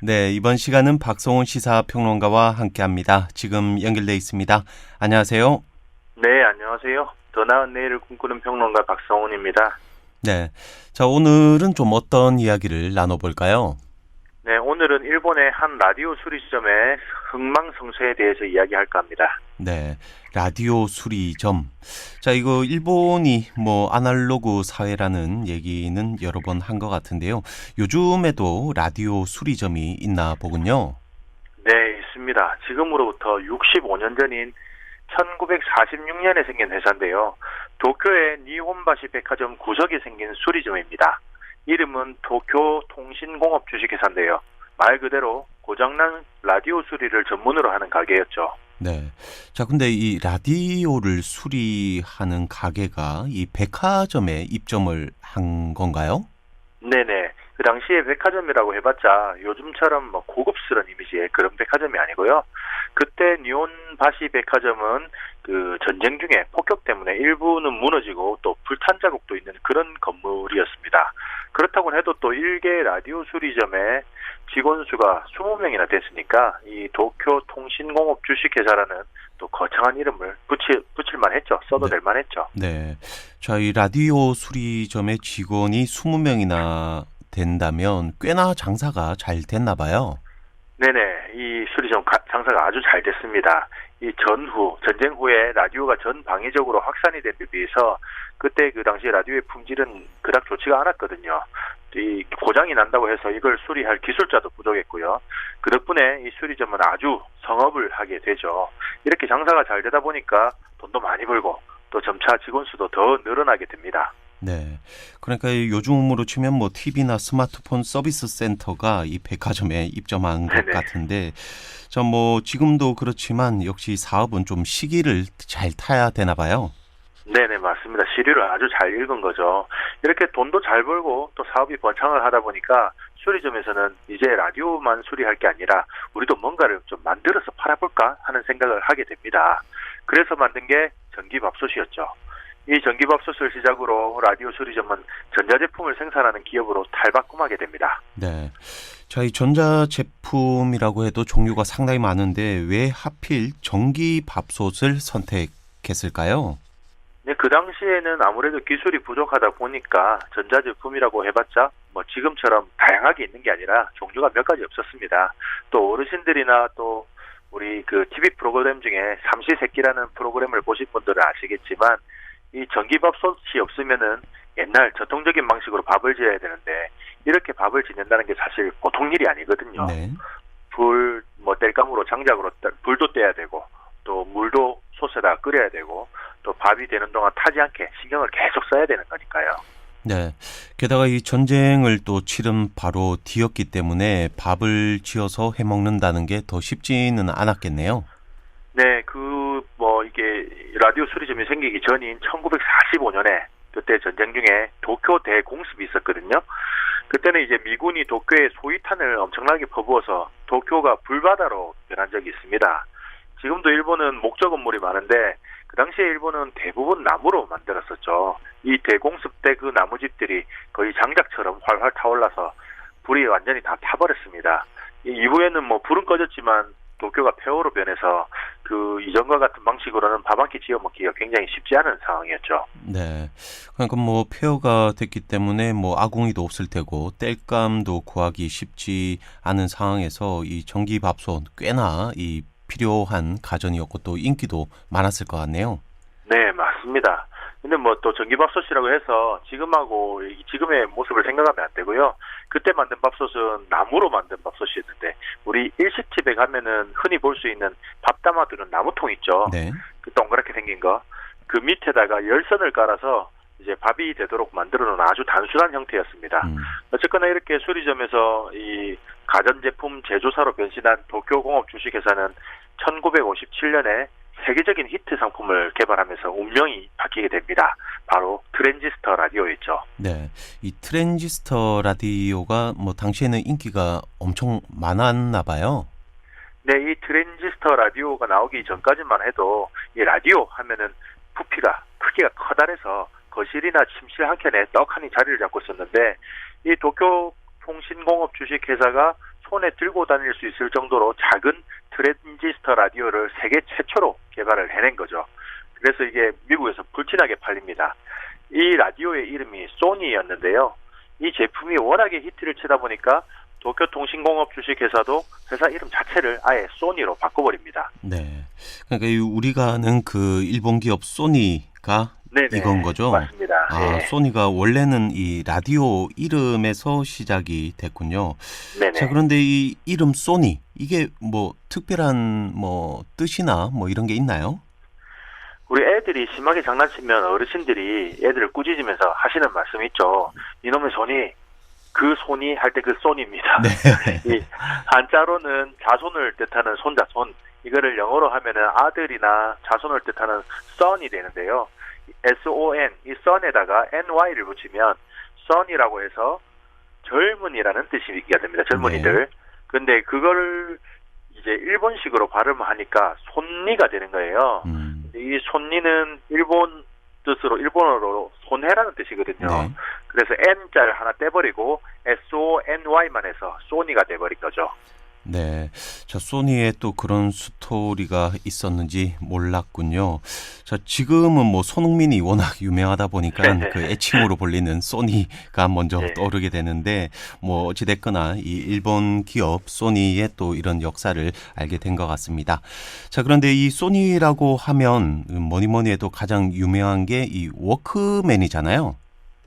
네, 이번 시간은 박성훈 시사평론가와 함께합니다. 지금 연결돼 있습니다. 안녕하세요. 네, 안녕하세요. 더 나은 내일을 꿈꾸는 평론가 박성훈입니다. 네, 자 오늘은 좀 어떤 이야기를 나눠볼까요? 네, 오늘은 일본의 한 라디오 수리점의 흥망성쇠에 대해서 이야기할까 합니다. 네, 라디오 수리점. 자, 이거 일본이 아날로그 사회라는 얘기는 여러 번 한 것 같은데요. 요즘에도 라디오 수리점이 있나 보군요. 네, 있습니다. 지금으로부터 65년 전인 1946년에 생긴 회사인데요. 도쿄의 니혼바시 백화점 구석에 생긴 수리점입니다. 이름은 도쿄 통신공업 주식회사인데요. 말 그대로 고장난 라디오 수리를 전문으로 하는 가게였죠. 네. 자, 근데 이 라디오를 수리하는 가게가 이 백화점에 입점을 한 건가요? 네네. 그 당시에 백화점이라고 해봤자 요즘처럼 고급스러운 이미지의 그런 백화점이 아니고요. 그때 니온바시 백화점은 그 전쟁 중에 폭격 때문에 일부는 무너지고 또 불탄 자국도 있는 그런 건물이었습니다. 그렇다고 해도 또 일개 라디오 수리점에 직원 수가 20명이나 됐으니까 이 도쿄 통신공업 주식회사라는 또 거창한 이름을 붙일만 했죠. 써도 네. 될만 했죠. 네. 자, 이 라디오 수리점의 직원이 20명이나 된다면 꽤나 장사가 잘 됐나 봐요. 네네, 이 수리점 장사가 아주 잘 됐습니다. 이 전쟁 후에 라디오가 전 방위적으로 확산이 된 데 비해서 그때 그 당시 라디오의 품질은 그닥 좋지가 않았거든요. 이 고장이 난다고 해서 이걸 수리할 기술자도 부족했고요. 그 덕분에 이 수리점은 아주 성업을 하게 되죠. 이렇게 장사가 잘 되다 보니까 돈도 많이 벌고 또 점차 직원 수도 더 늘어나게 됩니다. 네. 그러니까 요즘으로 치면 TV나 스마트폰 서비스 센터가 이 백화점에 입점한 것 네네. 같은데, 저 지금도 그렇지만 역시 사업은 좀 시기를 잘 타야 되나 봐요. 네네, 맞습니다. 시류를 아주 잘 읽은 거죠. 이렇게 돈도 잘 벌고 또 사업이 번창을 하다 보니까 수리점에서는 이제 라디오만 수리할 게 아니라 우리도 뭔가를 좀 만들어서 팔아볼까 하는 생각을 하게 됩니다. 그래서 만든 게 전기밥솥이었죠. 이 전기밥솥을 시작으로 라디오 수리점은 전자제품을 생산하는 기업으로 탈바꿈하게 됩니다. 네. 자, 이 전자제품이라고 해도 종류가 상당히 많은데 왜 하필 전기밥솥을 선택했을까요? 네, 그 당시에는 아무래도 기술이 부족하다 보니까 전자제품이라고 해봤자 지금처럼 다양하게 있는 게 아니라 종류가 몇 가지 없었습니다. 또 어르신들이나 또 우리 그 TV 프로그램 중에 삼시세끼라는 프로그램을 보신 분들은 아시겠지만 이 전기밥솥이 없으면은 옛날 전통적인 방식으로 밥을 지어야 되는데 이렇게 밥을 짓는다는 게 사실 보통 일이 아니거든요. 네. 불, 땔감으로 장작으로 불도 떼야 되고 또 물도 솥에다 끓여야 되고 또 밥이 되는 동안 타지 않게 신경을 계속 써야 되는 거니까요. 네. 게다가 이 전쟁을 또 치른 바로 뒤였기 때문에 밥을 지어서 해 먹는다는 게 더 쉽지는 않았겠네요. 네, 이게 라디오 수리점이 생기기 전인 1945년에 그때 전쟁 중에 도쿄 대공습이 있었거든요. 그때는 이제 미군이 도쿄에 소위탄을 엄청나게 퍼부어서 도쿄가 불바다로 변한 적이 있습니다. 지금도 일본은 목조 건물이 많은데 그 당시에 일본은 대부분 나무로 만들었었죠. 이 대공습 때 그 나무집들이 거의 장작처럼 활활 타올라서 불이 완전히 다 타버렸습니다. 이후에는 불은 꺼졌지만 도쿄가 폐허로 변해서 그 이전과 같은 방식으로는 밥 한 끼 지어 먹기가 굉장히 쉽지 않은 상황이었죠. 네. 그러니까 폐허가 됐기 때문에 아궁이도 없을 테고 땔감도 구하기 쉽지 않은 상황에서 이 전기밥솥 꽤나 이 필요한 가전이었고 또 인기도 많았을 것 같네요. 네, 맞습니다. 근데 또 전기밥솥이라고 해서 지금의 모습을 생각하면 안 되고요. 그때 만든 밥솥은 나무로 만든 밥솥이었는데 우리 일식집에 가면은 흔히 볼 수 있는 밥 담아두는 나무통 있죠. 네. 그 동그랗게 생긴 거. 그 밑에다가 열선을 깔아서 이제 밥이 되도록 만들어 놓은 아주 단순한 형태였습니다. 어쨌거나 이렇게 수리점에서 이 가전제품 제조사로 변신한 도쿄공업 주식회사는 1957년에 세계적인 히트 상품을 개발하면서 운명이 바뀌게 됩니다. 바로 트랜지스터 라디오였죠. 네. 이 트랜지스터 라디오가 당시에는 인기가 엄청 많았나 봐요. 네, 이 트랜지스터 라디오가 나오기 전까지만 해도 이 라디오 하면은 크기가 커다래서 거실이나 침실 한 켠에 떡하니 자리를 잡고 있었는데 이 도쿄 통신공업 주식회사가 손에 들고 다닐 수 있을 정도로 작은 트랜지스터 라디오를 세계 최초로 개발을 해낸 거죠. 그래서 이게 미국에서 불티나게 팔립니다. 이 라디오의 이름이 소니였는데요. 이 제품이 워낙에 히트를 치다 보니까 도쿄통신공업 주식회사도 회사 이름 자체를 아예 소니로 바꿔버립니다. 네. 그러니까 우리가 아는 그 일본 기업 소니가 네네, 이건 거죠? 맞습니다. 아, 네. 소니가 원래는 이 라디오 이름에서 시작이 됐군요. 네네. 자, 그런데 이 이름 소니, 이게 뭐 특별한 뭐 뜻이나 뭐 이런 게 있나요? 우리 애들이 심하게 장난치면 어르신들이 애들을 꾸짖으면서 하시는 말씀 있죠. 이놈의 손이, 그 손이 할 때 그 손입니다. 네. 이 한자로는 자손을 뜻하는 손자손, 이거를 영어로 하면은 아들이나 자손을 뜻하는 son이 되는데요. son, 이 son에다가 ny를 붙이면 son이라고 해서 젊은이라는 뜻이 있게 됩니다. 젊은이들. 근데 그걸 이제 일본식으로 발음하니까 손니가 되는 거예요. 이 손니는 일본 뜻으로, 일본어로 손해라는 뜻이거든요. 네. 그래서 N자를 하나 떼버리고 SONY만 해서 소니가 돼버린 거죠. 네. 자, 소니에 또 그런 스토리가 있었는지 몰랐군요. 자, 지금은 뭐 손흥민이 워낙 유명하다 보니까 그 애칭으로 불리는 소니가 먼저 네. 떠오르게 되는데, 뭐 어찌됐거나 이 일본 기업 소니의 또 이런 역사를 알게 된 것 같습니다. 자, 그런데 이 소니라고 하면 뭐니 뭐니 해도 가장 유명한 게 이 워크맨이잖아요.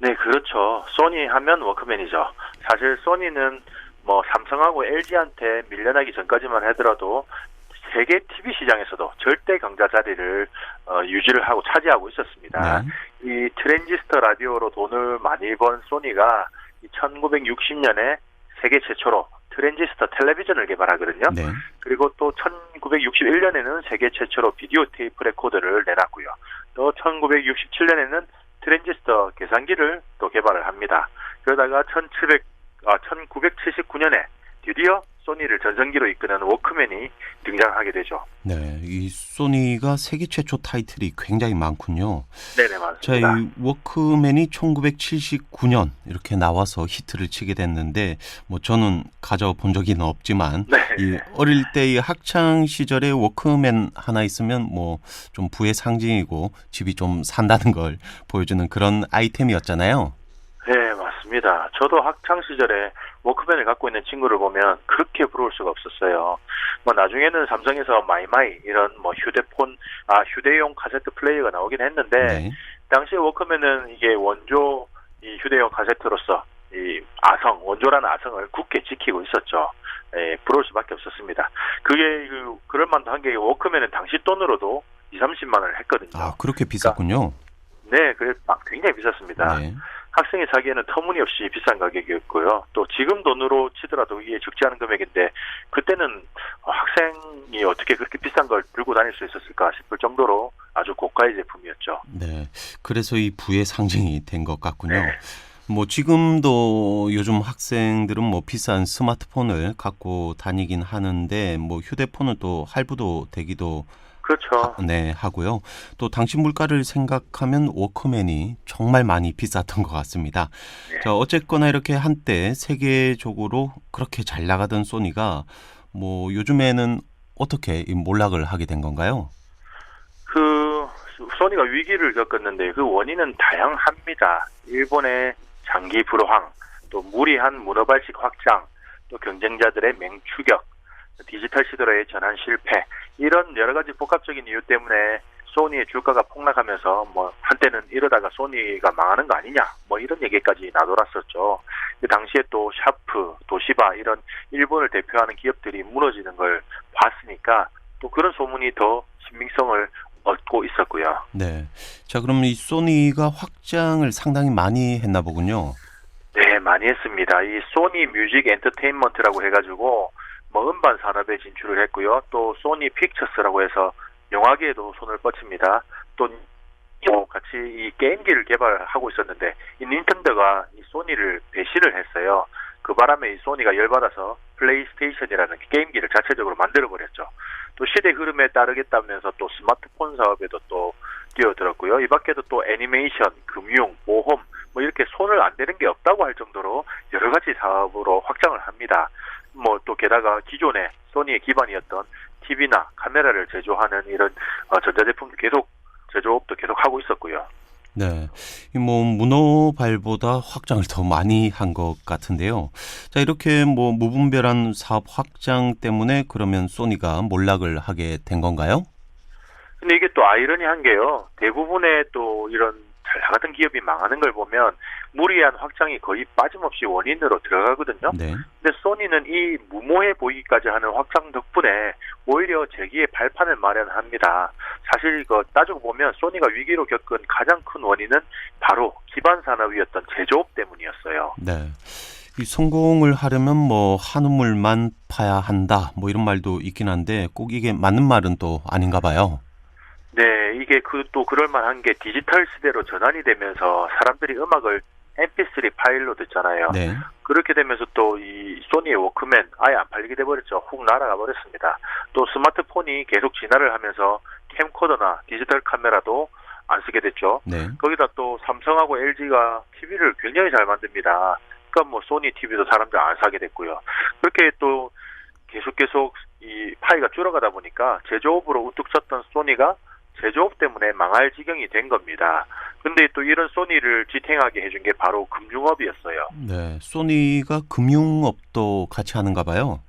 네, 그렇죠. 소니 하면 워크맨이죠. 사실 소니는 뭐 삼성하고 LG한테 밀려나기 전까지만 하더라도 세계 TV 시장에서도 절대 강자 자리를 유지를 하고 차지하고 있었습니다. 네. 이 트랜지스터 라디오로 돈을 많이 번 소니가 1960년에 세계 최초로 트랜지스터 텔레비전을 개발하거든요. 네. 그리고 또 1961년에는 세계 최초로 비디오 테이프 레코더를 내놨고요. 또 1967년에는 트랜지스터 계산기를 또 개발을 합니다. 그러다가 1979년에 드디어 소니를 전성기로 이끄는 워크맨이 등장하게 되죠. 네, 이 소니가 세계 최초 타이틀이 굉장히 많군요. 네네, 자, 맞습니다. 이 워크맨이 1979년 이렇게 나와서 히트를 치게 됐는데, 뭐 저는 가져본 적은 없지만, 네. 이 어릴 때 이 학창 시절에 워크맨 하나 있으면 뭐 좀 부의 상징이고 집이 좀 산다는 걸 보여주는 그런 아이템이었잖아요. 네, 맞습니다. 저도 학창 시절에 워크맨을 갖고 있는 친구를 보면 그렇게 부러울 수가 없었어요. 뭐 나중에는 삼성에서 마이마이 이런 뭐 휴대용 카세트 플레이어가 나오긴 했는데 네. 당시에 워크맨은 이게 원조 이 휴대용 카세트로서 이 원조라는 아성을 굳게 지키고 있었죠. 예, 부러울 수밖에 없었습니다. 그게 그럴 만도 한 게 워크맨은 당시 돈으로도 2-30만 원을 했거든요. 아, 그렇게 비쌌군요. 네, 그게 굉장히 비쌌습니다. 네. 학생이 사기에는 터무니없이 비싼 가격이었고요. 또 지금 돈으로 치더라도 이게 적지 않은 금액인데 그때는 학생이 어떻게 그렇게 비싼 걸 들고 다닐 수 있었을까 싶을 정도로 아주 고가의 제품이었죠. 네. 그래서 이 부의 상징이 된 것 같군요. 네. 뭐 지금도 요즘 학생들은 뭐 비싼 스마트폰을 갖고 다니긴 하는데 뭐 휴대폰은 또 할부도 되기도 그렇죠. 네, 하고요. 또 당시 물가를 생각하면 워크맨이 정말 많이 비쌌던 것 같습니다. 네. 자, 어쨌거나 이렇게 한때 세계적으로 그렇게 잘 나가던 소니가 뭐 요즘에는 어떻게 이 몰락을 하게 된 건가요? 소니가 위기를 겪었는데 그 원인은 다양합니다. 일본의 장기 불황, 또 무리한 문어발식 확장, 또 경쟁자들의 맹추격, 디지털 시대로의 전환 실패, 이런 여러 가지 복합적인 이유 때문에 소니의 주가가 폭락하면서 뭐 한때는 이러다가 소니가 망하는 거 아니냐 뭐 이런 얘기까지 나돌았었죠. 그 당시에 또 샤프, 도시바 이런 일본을 대표하는 기업들이 무너지는 걸 봤으니까 또 그런 소문이 더 신빙성을 얻고 있었고요. 네. 자, 그럼 이 소니가 확장을 상당히 많이 했나 보군요. 네, 많이 했습니다. 이 소니 뮤직 엔터테인먼트라고 해가지고 뭐 음반 산업에 진출을 했고요. 또 소니 픽처스라고 해서 영화계에도 손을 뻗칩니다. 또 같이 이 게임기를 개발하고 있었는데 이 닌텐도가 이 소니를 배신을 했어요. 그 바람에 이 소니가 열받아서 플레이스테이션이라는 게임기를 자체적으로 만들어버렸죠. 또 시대 흐름에 따르겠다면서 또 스마트폰 사업에도 또 뛰어들었고요. 이 밖에도 또 애니메이션, 금융, 보험 뭐 이렇게 손을 안 대는 게 없다고 할 정도로 여러 가지 사업으로 확장을 합니다. 뭐 또 게다가 기존에 소니의 기반이었던 TV나 카메라를 제조하는 이런 전자제품 계속 제조업도 계속 하고 있었고요. 네. 이 뭐 문어발보다 확장을 더 많이 한 것 같은데요. 자, 이렇게 뭐 무분별한 사업 확장 때문에 그러면 소니가 몰락을 하게 된 건가요? 근데 이게 또 아이러니한 게요. 대부분의 또 이런 잘 나가던 기업이 망하는 걸 보면 무리한 확장이 거의 빠짐없이 원인으로 들어가거든요. 네. 근데 소니는 이 무모해 보이기까지 하는 확장 덕분에 오히려 재기의 발판을 마련합니다. 사실 이거 따지고 보면 소니가 위기로 겪은 가장 큰 원인은 바로 기반 산업이었던 제조업 때문이었어요. 네. 이 성공을 하려면 뭐 한우물만 파야 한다. 뭐 이런 말도 있긴 한데 꼭 이게 맞는 말은 또 아닌가 봐요. 네, 이게 또 그럴 만한 게 디지털 시대로 전환이 되면서 사람들이 음악을 MP3 파일로 듣잖아요. 네. 그렇게 되면서 또 이 소니의 워크맨 아예 안 팔리게 돼버렸죠. 훅 날아가 버렸습니다. 또 스마트폰이 계속 진화를 하면서 캠코더나 디지털 카메라도 안 쓰게 됐죠. 네. 거기다 또 삼성하고 LG가 TV를 굉장히 잘 만듭니다. 그러니까 뭐 소니 TV도 사람들 안 사게 됐고요. 그렇게 또 계속 이 파이가 줄어가다 보니까 제조업으로 우뚝 섰던 소니가 제조업 때문에 망할 지경이 된 겁니다. 근데 또 이런 소니를 지탱하게 해준 게 바로 금융업이었어요. 네. 소니가 금융업도 같이 하는가 봐요.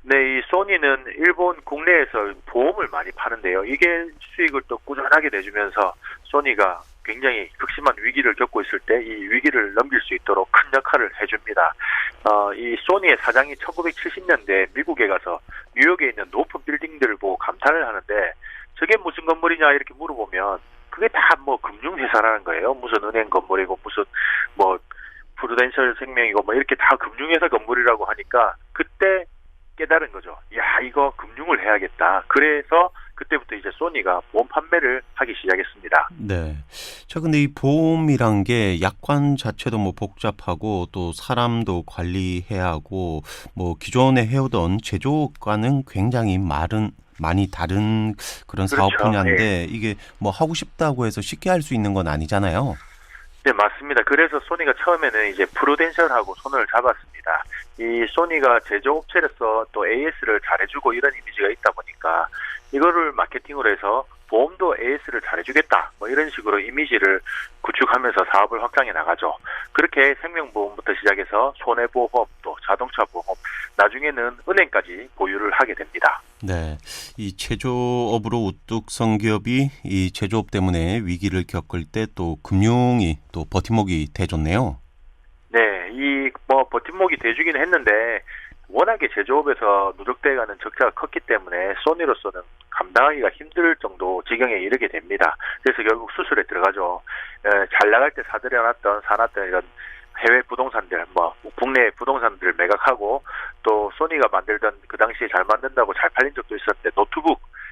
네, 이 소니는 일본 국내에서 보험을 많이 파는데요. 이게 수익을 또 꾸준하게 내주면서 소니가 굉장히 극심한 위기를 겪고 있을 때 이 위기를 넘길 수 있도록 큰 역할을 해줍니다. 이 소니의 사장이 1970년대 미국에 가서 뉴욕에 있는 높은 빌딩들을 보고 감탄을 하는데 저게 무슨 건물이냐 이렇게 물어보면 그게 다 뭐 금융회사라는 거예요. 무슨 은행 건물이고 무슨 뭐 프루덴셜 생명이고 뭐 이렇게 다 금융회사 건물이라고 하니까 그때 깨달은 거죠. 야, 이거 금융을 해야겠다. 그래서 그때부터 이제 소니가 보험 판매를 하기 시작했습니다. 네. 자, 근데 이 보험이란 게 약관 자체도 뭐 복잡하고 또 사람도 관리해야 하고 뭐 기존에 해오던 제조업과는 굉장히 많이 다른 그런 그렇죠. 사업 분야인데 네. 이게 뭐 하고 싶다고 해서 쉽게 할 수 있는 건 아니잖아요. 네, 맞습니다. 그래서 소니가 처음에는 이제 프루덴셜하고 손을 잡았습니다. 이 소니가 제조업체로서 또 AS를 잘해주고 이런 이미지가 있다 보니까 이거를 마케팅으로 해서 보험도 AS를 잘해주겠다. 뭐 이런 식으로 이미지를 구축하면서 사업을 확장해 나가죠. 그렇게 생명보험부터 시작해서 손해보험, 또 자동차 보험, 나중에는 은행까지 보유를 하게 됩니다. 네. 이 제조업으로 우뚝 선 기업이 이 제조업 때문에 위기를 겪을 때 또 금융이 또 버팀목이 돼줬네요. 네, 이 뭐 버팀목이 돼주긴 했는데 워낙에 제조업에서 누적돼가는 적자가 컸기 때문에 소니로서는 감당하기가 힘들 정도 지경에 이르게 됩니다. 그래서 결국 수술에 들어가죠. 잘 나갈 때 사놨던 이런 해외 부동산들, 뭐 국내 부동산들을 매각하고 또 소니가 만들던 그 당시에 잘 만든다고 잘 팔린 적도 있었는데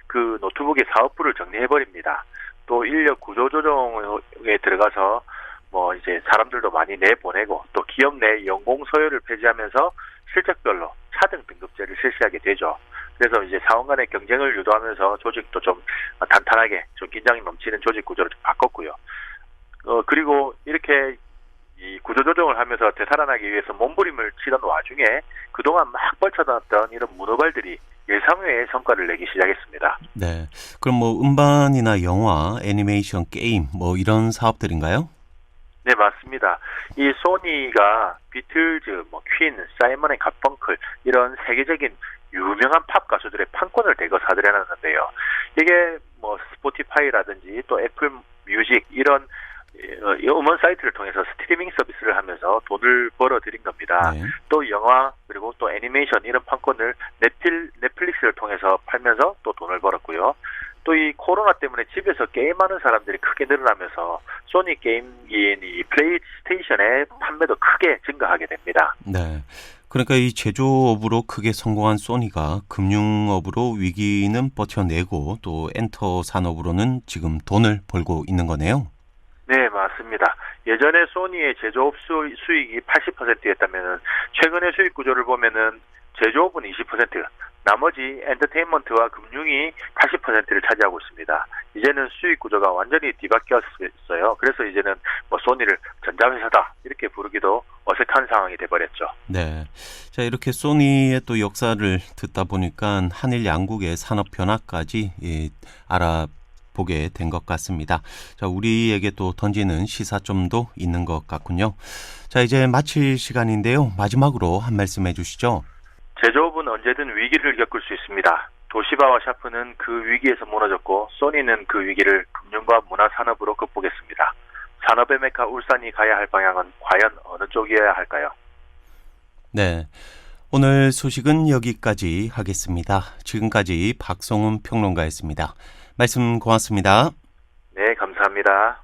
그 노트북의 사업부를 정리해버립니다. 또 인력 구조 조정에 들어가서 뭐 이제 사람들도 많이 내보내고 또 기업 내 연공 서열을 폐지하면서 실적별로 차등 등급제를 실시하게 되죠. 그래서 이제 사원 간의 경쟁을 유도하면서 조직도 좀 단단하게 좀 긴장이 넘치는 조직 구조를 좀 바꿨고요. 그리고 이렇게 이 구조조정을 하면서 되살아나기 위해서 몸부림을 치던 와중에 그동안 막 뻗쳐놨던 이런 문어발들이 예상외의 성과를 내기 시작했습니다. 네. 그럼 뭐 음반이나 영화, 애니메이션, 게임 뭐 이런 사업들인가요? 네, 맞습니다. 이 소니가 비틀즈, 뭐 퀸, 사이먼 앤 가펑클 이런 세계적인 유명한 팝 가수들의 판권을 대거 사들여놨는데요. 이게 뭐 스포티파이라든지 또 애플 뮤직 이런 음원 사이트를 통해서 스트리밍 서비스를 하면서 돈을 벌어들인 겁니다. 네. 또 영화 그리고 또 애니메이션 이런 판권을 넷플릭스를 통해서 팔면서 또 돈을 벌었고요. 또 이 코로나 때문에 집에서 게임하는 사람들이 크게 늘어나면서 소니 게임기인 이 플레이스테이션의 판매도 크게 증가하게 됩니다. 네. 그러니까 이 제조업으로 크게 성공한 소니가 금융업으로 위기는 버텨내고 또 엔터 산업으로는 지금 돈을 벌고 있는 거네요. 네, 맞습니다. 예전에 소니의 제조업 수익이 80%였다면 최근의 수익 구조를 보면은 제조업은 20%, 나머지 엔터테인먼트와 금융이 80%를 차지하고 있습니다. 이제는 수익 구조가 완전히 뒤바뀌었어요. 그래서 이제는 뭐 소니를 전자회사다 이렇게 부르기도 어색한 상황이 돼버렸죠. 네. 자, 이렇게 소니의 또 역사를 듣다 보니까 한일 양국의 산업 변화까지 알아보게 된 것 같습니다. 자, 우리에게 또 던지는 시사점도 있는 것 같군요. 자, 이제 마칠 시간인데요. 마지막으로 한 말씀 해주시죠. 제조업은 언제든 위기를 겪을 수 있습니다. 도시바와 샤프는 그 위기에서 무너졌고 소니는 그 위기를 금융과 문화산업으로 극복했습니다. 산업의 메카 울산이 가야 할 방향은 과연 어느 쪽이어야 할까요? 네. 오늘 소식은 여기까지 하겠습니다. 지금까지 박성훈 평론가였습니다. 말씀 고맙습니다. 네, 감사합니다.